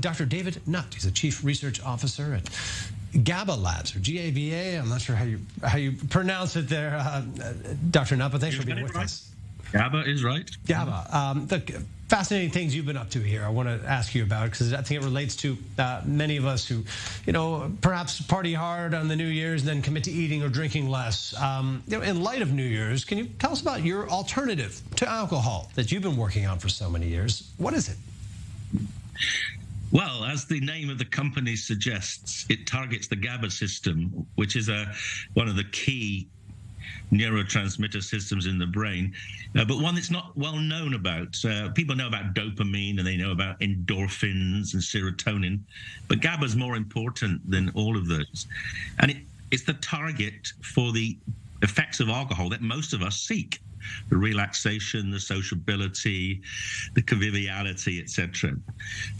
Dr. David Nutt. He's a chief research officer at GABA Labs, or GABA. I'm not sure how you pronounce it there, Dr. Nutt, but thanks for being with us. GABA is right. GABA. The fascinating things you've been up to here, I want to ask you about, because I think it relates to many of us who, perhaps party hard on the New Year's and then commit to eating or drinking less. In light of New Year's, can you tell us about your alternative to alcohol that you've been working on for so many years? What is it? Well, as the name of the company suggests, it targets the GABA system, which is one of the key neurotransmitter systems in the brain, but one that's not well known about. People know about dopamine and they know about endorphins and serotonin, but GABA is more important than all of those. And it's the target for the effects of alcohol that most of us seek: the relaxation, the sociability, the conviviality, etc.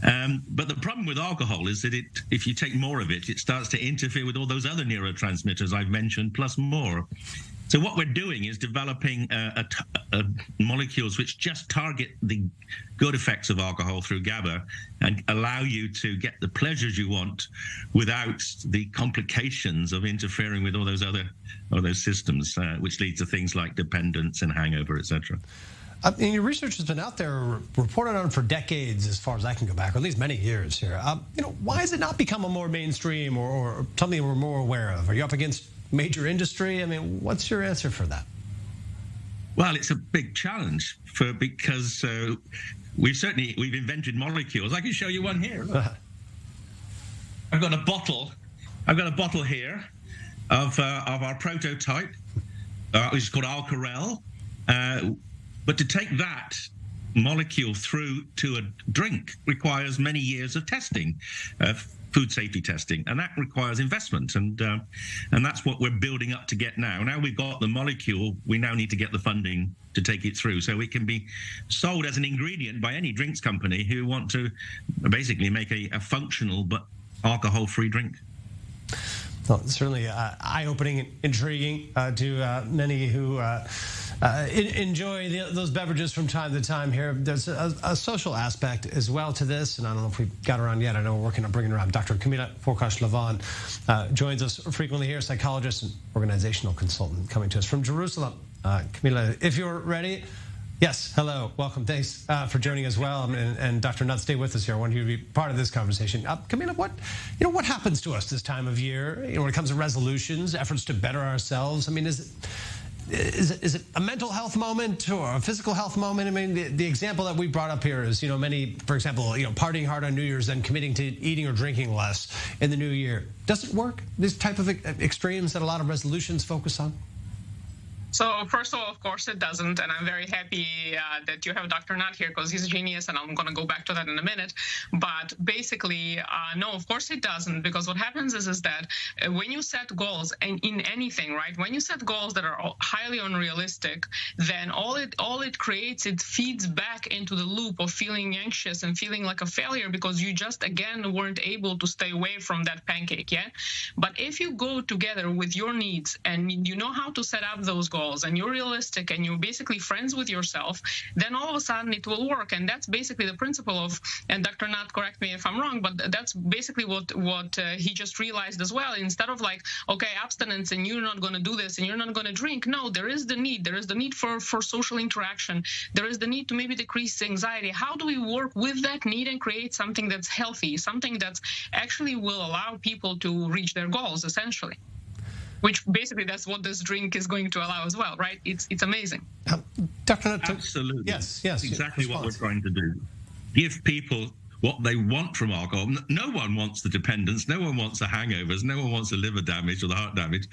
But the problem with alcohol is that if you take more of it, it starts to interfere with all those other neurotransmitters I've mentioned, plus more. So what we're doing is developing molecules which just target the good effects of alcohol through GABA and allow you to get the pleasures you want without the complications of interfering with all those systems, which lead to things like dependence and hangover, etc. Your research has been out there, reported on for decades, as far as I can go back, or at least many years here. Why has it not become a more mainstream or something we're more aware of? Are you up against major industry? What's your answer for that? Well, it's a big challenge because we've invented molecules. I can show you one here. I've got a bottle here of our prototype, which is called Alcarel. But to take that molecule through to a drink requires many years of testing, food safety testing, and that requires investment, and that's what we're building up to get now. Now we've got the molecule, we now need to get the funding to take it through so it can be sold as an ingredient by any drinks company who want to basically make a functional but alcohol-free drink. Well, certainly eye-opening and intriguing to many who enjoy those beverages from time to time here. There's a social aspect as well to this, and I don't know if we've got around yet. I know we're working on bringing around Dr. Camila Forkash-Lavon. Joins us frequently here, psychologist and organizational consultant, coming to us from Jerusalem. Camila, if you're ready. Yes, hello, welcome. Thanks for joining as well. And Dr. Nutt, stay with us here. I want you to be part of this conversation. Camila, what happens to us this time of year? When it comes to resolutions, efforts to better ourselves. Is it a mental health moment or a physical health moment? The example that we brought up here is, many, for example, partying hard on New Year's, then committing to eating or drinking less in the new year. Does it work? These type of extremes that a lot of resolutions focus on? So first of all, of course it doesn't, and I'm very happy that you have Dr. Nutt here because he's a genius, and I'm going to go back to that in a minute. But basically, no, of course it doesn't, because what happens is that when you set goals, and in anything, right, when you set goals that are highly unrealistic, then all it creates, it feeds back into the loop of feeling anxious and feeling like a failure because you just, again, weren't able to stay away from that pancake, yeah? But if you go together with your needs and you know how to set up those goals, and you're realistic and you're basically friends with yourself, then all of a sudden it will work. And that's basically the principle of, and Dr. Nutt, correct me if I'm wrong, but that's basically what he just realized as well. Instead of like, okay, abstinence and you're not going to do this and you're not going to drink. No, there is the need. There is the need for social interaction. There is the need to maybe decrease anxiety. How do we work with that need and create something that's healthy, something that actually will allow people to reach their goals, essentially? Which basically that's what this drink is going to allow as well, right? It's amazing. Dr. Nutt, absolutely. Yes. Exactly what we're trying to do. Give people what they want from alcohol. No one wants the dependence. No one wants the hangovers. No one wants the liver damage or the heart damage.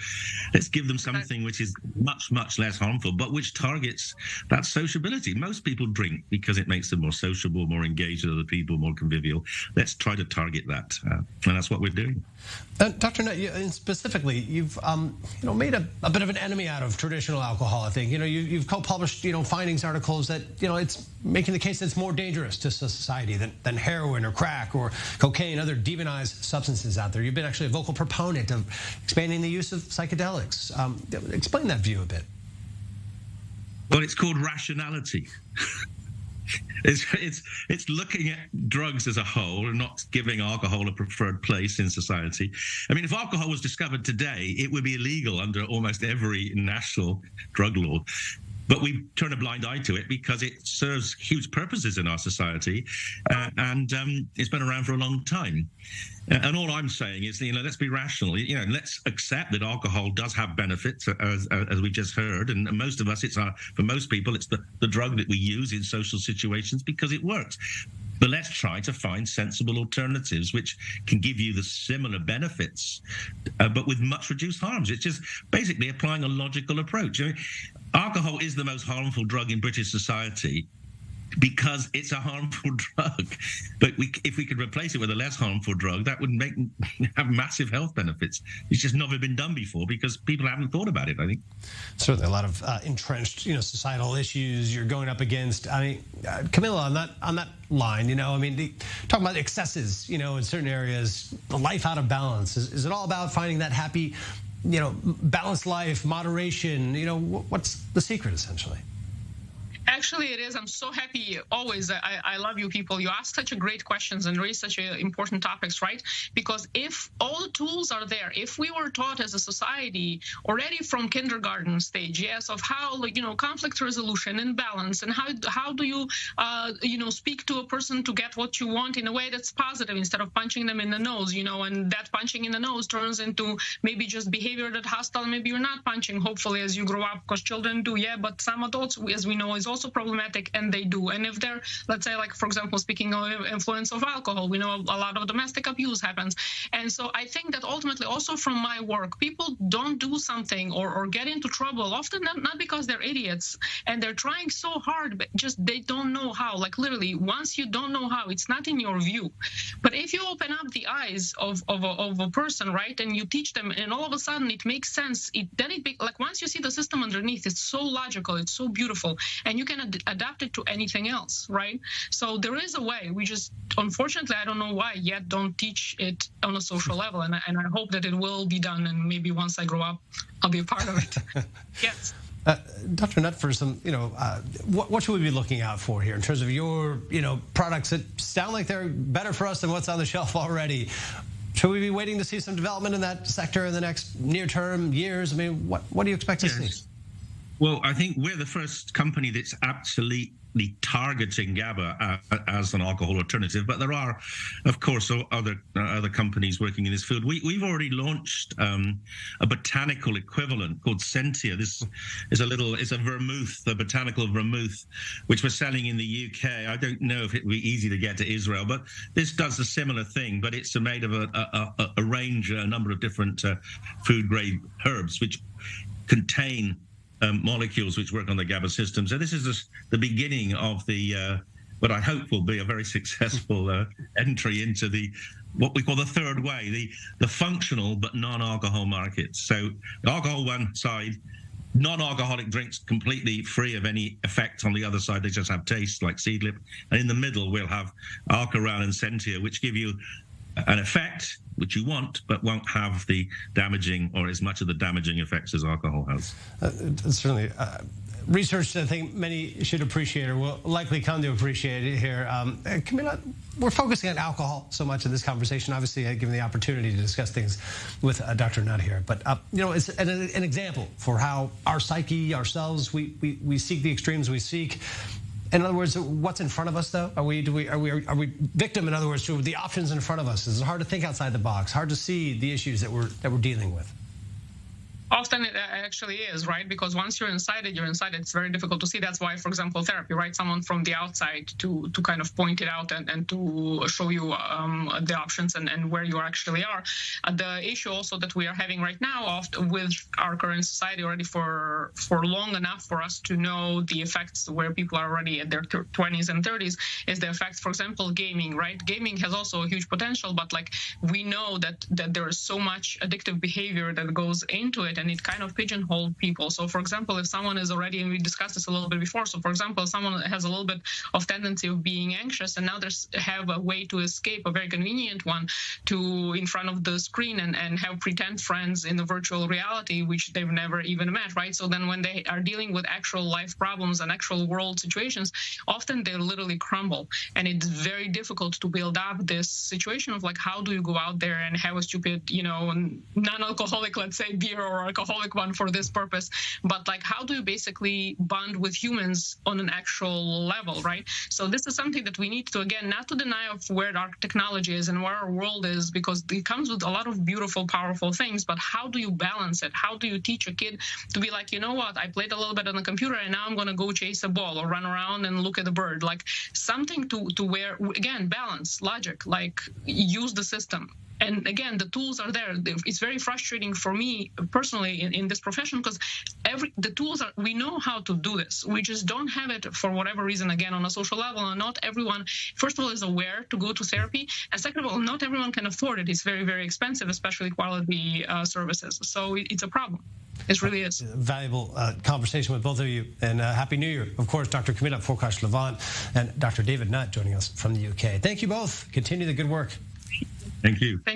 Let's give them something which is much, much less harmful, but which targets that sociability. Most people drink because it makes them more sociable, more engaged with other people, more convivial. Let's try to target that, and that's what we're doing. Dr. Nutt, specifically, you've made a bit of an enemy out of traditional alcohol. I think you've co-published findings articles that it's making the case that it's more dangerous to society than heroin or crack or cocaine, other demonized substances out there. You've been actually a vocal proponent of expanding the use of psychedelics. Explain that view a bit. Well, it's called rationality. It's looking at drugs as a whole and not giving alcohol a preferred place in society. I mean, if alcohol was discovered today, it would be illegal under almost every national drug law. But we turn a blind eye to it because it serves huge purposes in our society, and it's been around for a long time. And all I'm saying is, let's be rational. Let's accept that alcohol does have benefits, as we just heard. And most of us, for most people, it's the drug that we use in social situations because it works. But let's try to find sensible alternatives which can give you the similar benefits, but with much reduced harms. It's just basically applying a logical approach. Alcohol is the most harmful drug in British society because it's a harmful drug. But if we could replace it with a less harmful drug, that would have massive health benefits. It's just never been done before because people haven't thought about it, I think. Certainly a lot of entrenched, societal issues you're going up against. I mean, Camilla, on that line, talking about excesses, in certain areas, the life out of balance. Is it all about finding that happy, balanced life, moderation? What's the secret, essentially? Actually, it is. I'm so happy always. I love you people. You ask such a great questions and raise such important topics, right? Because if all the tools are there, if we were taught as a society already from kindergarten stage, yes, of how, conflict resolution and balance, and how do you, speak to a person to get what you want in a way that's positive instead of punching them in the nose, and that punching in the nose turns into maybe just behavior that hostile. Maybe you're not punching, hopefully, as you grow up, because children do, yeah, but some adults, as we know, is also problematic, and they do. And if they're, let's say, like, for example, speaking of influence of alcohol, we know a lot of domestic abuse happens. And so I think that ultimately, also from my work, people don't do something or get into trouble, often not because they're idiots and they're trying so hard, but just they don't know how. Like, literally, once you don't know how, it's not in your view. But if you open up the eyes of a person, right, and you teach them, and all of a sudden it makes sense, like, once you see the system underneath, it's so logical, it's so beautiful, and you can adapt it to anything else, right? So there is a way. We just, unfortunately, I don't know why yet, don't teach it on a social level, and I hope that it will be done, and maybe once I grow up, I'll be a part of it. Yes. Dr. Nutt, for some, what should we be looking out for here in terms of your, products that sound like they're better for us than what's on the shelf already? Should we be waiting to see some development in that sector in the next near term, years? I mean, what do you expect to see? Well, I think we're the first company that's absolutely targeting GABA as an alcohol alternative, but there are, of course, other companies working in this field. We've already launched a botanical equivalent called Sentia. This is a vermouth, a botanical vermouth, which we're selling in the UK. I don't know if it would be easy to get to Israel, but this does a similar thing, but it's made of a number of different food-grade herbs, which contain molecules which work on the GABA system. So this is the beginning of what I hope will be a very successful entry into what we call the third way, the functional but non-alcohol markets. So alcohol one side, non-alcoholic drinks completely free of any effect on the other side. They just have taste like Seedlip. And in the middle, we'll have Alcaral and Sentia, which give you an effect which you want, but won't have the damaging or as much of the damaging effects as alcohol has. Certainly. Research that I think many should appreciate or will likely come to appreciate it here. Camilla, we're focusing on alcohol so much in this conversation, obviously given the opportunity to discuss things with Dr. Nutt here. But, it's an example for how our psyche, ourselves, we seek the extremes we seek. In other words, what's in front of us, though? Are we victim, in other words, to the options in front of us? Is it hard to think outside the box, hard to see the issues that we're dealing with? Often it actually is, right? Because once you're inside it, it's very difficult to see. That's why, for example, therapy, right? Someone from the outside to kind of point it out and to show you the options and where you actually are. The issue also that we are having right now with our current society already for long enough for us to know the effects where people are already at their 20s and 30s is the effects, for example, gaming, right? Gaming has also a huge potential, but like we know that there is so much addictive behavior that goes into it. and it kind of pigeonholed people. So for example, if someone is already, and we discussed this a little bit before, so for example, someone has a little bit of tendency of being anxious, and now there's have a way to escape, a very convenient one, to in front of the screen and have pretend friends in the virtual reality, which they've never even met, right? So then when they are dealing with actual life problems and actual world situations, often they literally crumble. And it's very difficult to build up this situation of like, how do you go out there and have a stupid, non-alcoholic, let's say, beer, or alcoholic one for this purpose, but like, how do you basically bond with humans on an actual level, right? So this is something that we need to, again, not to deny of where our technology is and where our world is, because it comes with a lot of beautiful, powerful things, but how do you balance it? How do you teach a kid to be like, you know what, I played a little bit on the computer and now I'm going to go chase a ball or run around and look at a bird, like something to where, again, balance, logic, like use the system. And again, the tools are there. It's very frustrating for me personally in this profession, because the tools are, we know how to do this. We just don't have it for whatever reason, again, on a social level. And not everyone, first of all, is aware to go to therapy. And second of all, not everyone can afford it. It's very, very expensive, especially quality services. So it's a problem. It really is. Valuable conversation with both of you. And Happy New Year. Of course, Dr. Camilla Forkash-Levant and Dr. David Nutt joining us from the UK. Thank you both. Continue the good work. Thank you. Thank you.